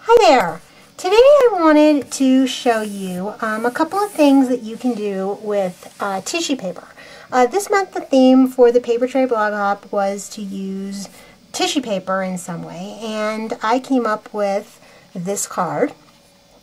Hi there! Today I wanted to show you a couple of things that you can do with tissue paper. This month the theme for the Paper Tray Blog Hop was to use tissue paper in some way, and I came up with this card.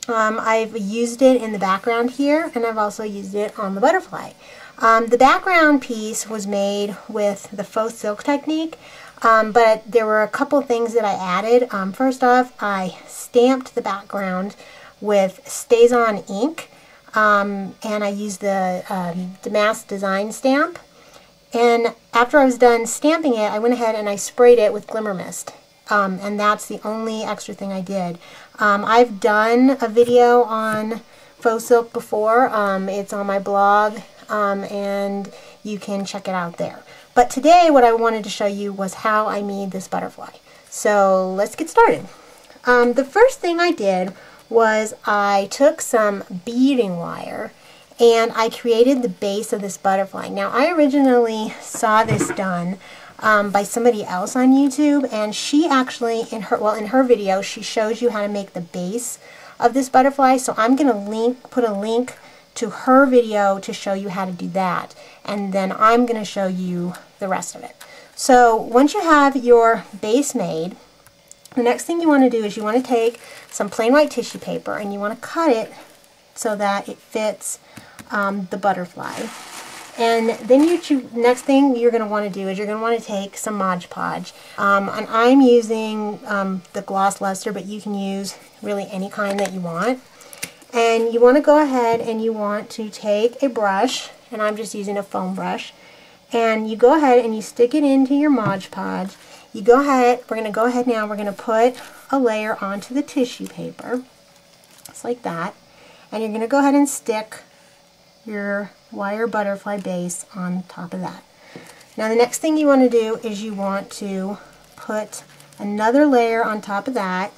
I've used it in the background here, and I've also used it on the butterfly. The background piece was made with the faux silk technique, but there were a couple things that I added. First off, I stamped the background with StazOn ink, and I used the Damask design stamp. And after I was done stamping it, I went ahead and I sprayed it with Glimmer mist. And that's the only extra thing I did. I've done a video on faux silk before. It's on my blog, and you can check it out there. But today what I wanted to show you was how I made this butterfly. So let's get started. The first thing I did was I took some beading wire and I created the base of this butterfly. Now I originally saw this done by somebody else on YouTube, and she actually in her video she shows you how to make the base of this butterfly. So I'm going to put a link to her video to show you how to do that, and then I'm going to show you the rest of it. So once you have your base made, the next thing you want to do is you want to take some plain white tissue paper and you want to cut it so that it fits the butterfly. And then next thing you're going to want to do is you're going to want to take some Mod Podge. And I'm using the gloss luster, but you can use really any kind that you want. And you want to go ahead and you want to take a brush, and I'm just using a foam brush, and you go ahead and you stick it into your Mod Podge. You go ahead, we're going to go ahead now, we're going to put a layer onto the tissue paper, just like that, and you're going to go ahead and stick your wire butterfly base on top of that. Now the next thing you want to do is you want to put another layer on top of that,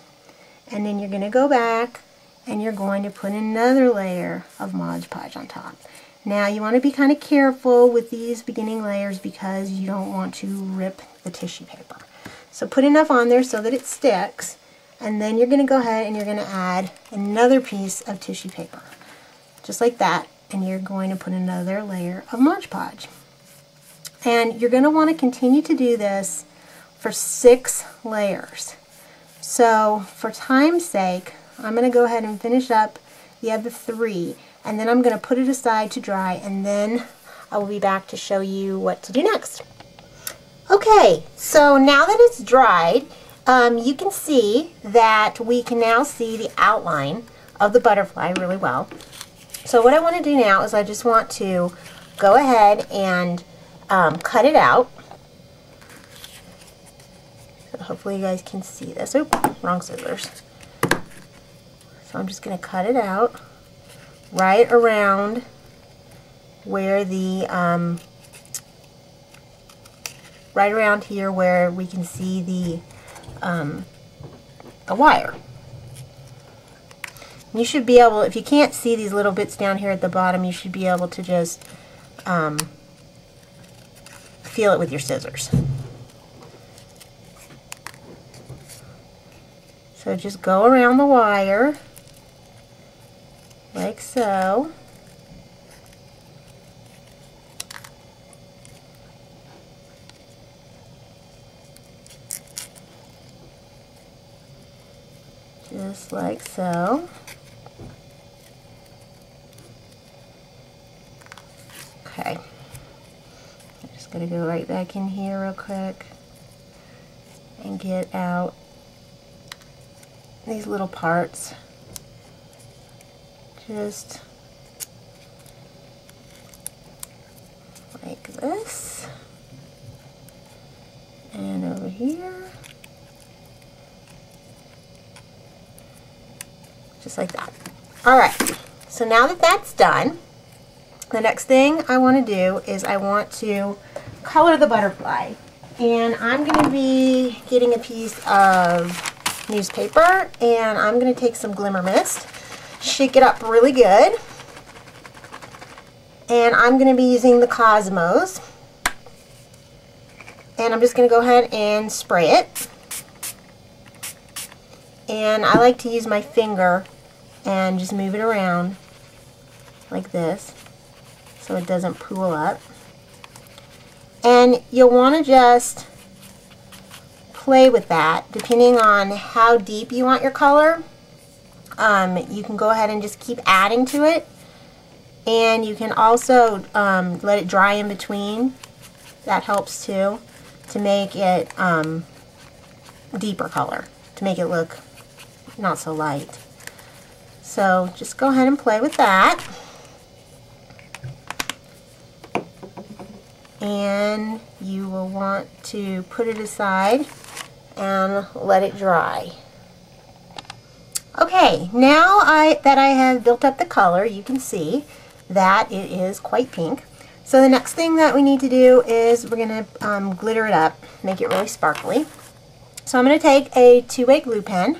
and then you're going to go back and you're going to put another layer of Mod Podge on top. Now you want to be kind of careful with these beginning layers because you don't want to rip the tissue paper. So put enough on there so that it sticks, and then you're going to go ahead and you're going to add another piece of tissue paper, just like that, and you're going to put another layer of Mod Podge. And you're going to want to continue to do this for 6 layers. So for time's sake, I'm going to go ahead and finish up the other 3, and then I'm going to put it aside to dry, and then I will be back to show you what to do next. Okay, so now that it's dried, you can see that we can now see the outline of the butterfly really well. So what I want to do now is I just want to go ahead and cut it out. So hopefully you guys can see this. Oop, wrong scissors. So I'm just going to cut it out right around where the, right around here where we can see the wire. And you should be able, if you can't see these little bits down here at the bottom, you should be able to just feel it with your scissors. So just go around the wire like so. Just like so. Okay. I'm just going to go right back in here real quick and get out these little parts. Just like this, and over here, just like that. Alright, so now that that's done, the next thing I want to do is I want to color the butterfly, and I'm going to be getting a piece of newspaper, and I'm going to take some Glimmer mist, shake it up really good, and I'm going to be using the Cosmos, and I'm just going to go ahead and spray it. And I like to use my finger and just move it around like this so it doesn't pool up. And you'll want to just play with that depending on how deep you want your color. You can go ahead and just keep adding to it, and you can also let it dry in between. That helps too, to make it deeper color, to make it look not so light. So just go ahead and play with that. And you will want to put it aside and let it dry. Okay, now that I have built up the color, you can see that it is quite pink. So the next thing that we need to do is we're going to glitter it up, make it really sparkly. So I'm going to take a 2-way glue pen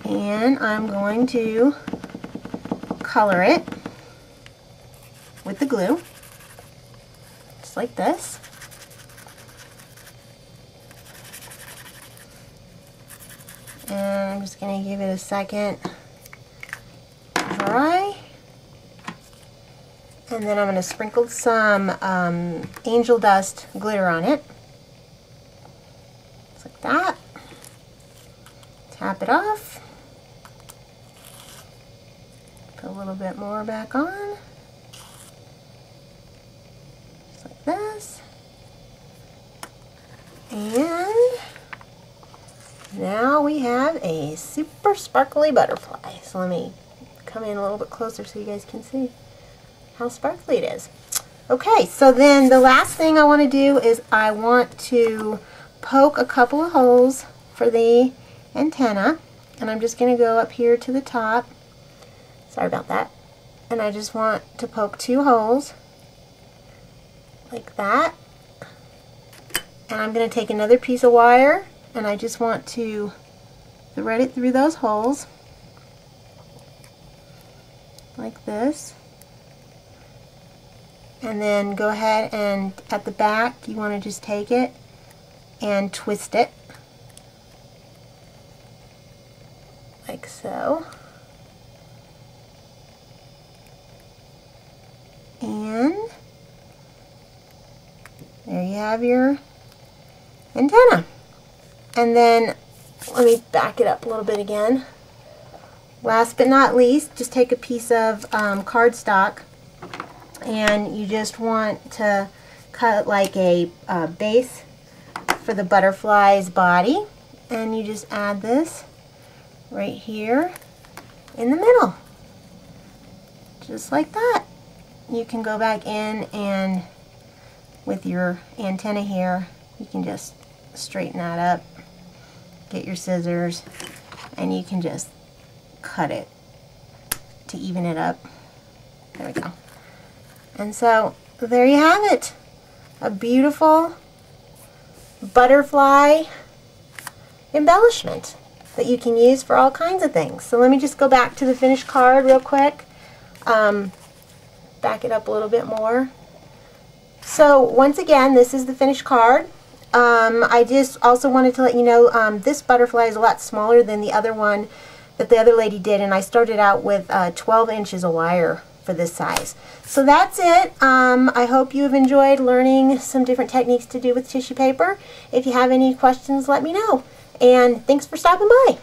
and I'm going to color it with the glue, just like this. And I'm just going to give it a second to dry. And then I'm going to sprinkle some angel dust glitter on it. Just like that. Tap it off. Put a little bit more back on. Just like this. And now we have a super sparkly butterfly. So let me come in a little bit closer so you guys can see how sparkly it is. Okay, so then the last thing I want to do is I want to poke a couple of holes for the antenna, and I'm just going to go up here to the top. Sorry about that. And I just want to poke 2 holes like that. And I'm going to take another piece of wire and I just want to thread it through those holes like this. And then go ahead and at the back you want to just take it and twist it like so. And there you have your antenna. And then let me back it up a little bit again. Last but not least, just take a piece of cardstock and you just want to cut like a base for the butterfly's body, and you just add this right here in the middle, just like that. You can go back in and with your antenna here you can just straighten that up, get your scissors, and you can just cut it to even it up. There we go. And so there you have it, a beautiful butterfly embellishment that you can use for all kinds of things. So let me just go back to the finished card real quick, back it up a little bit more. So once again, this is the finished card. I just also wanted to let you know this butterfly is a lot smaller than the other one that the other lady did, and I started out with 12 inches of wire for this size. So that's it. I hope you have enjoyed learning some different techniques to do with tissue paper. If you have any questions, let me know. And thanks for stopping by.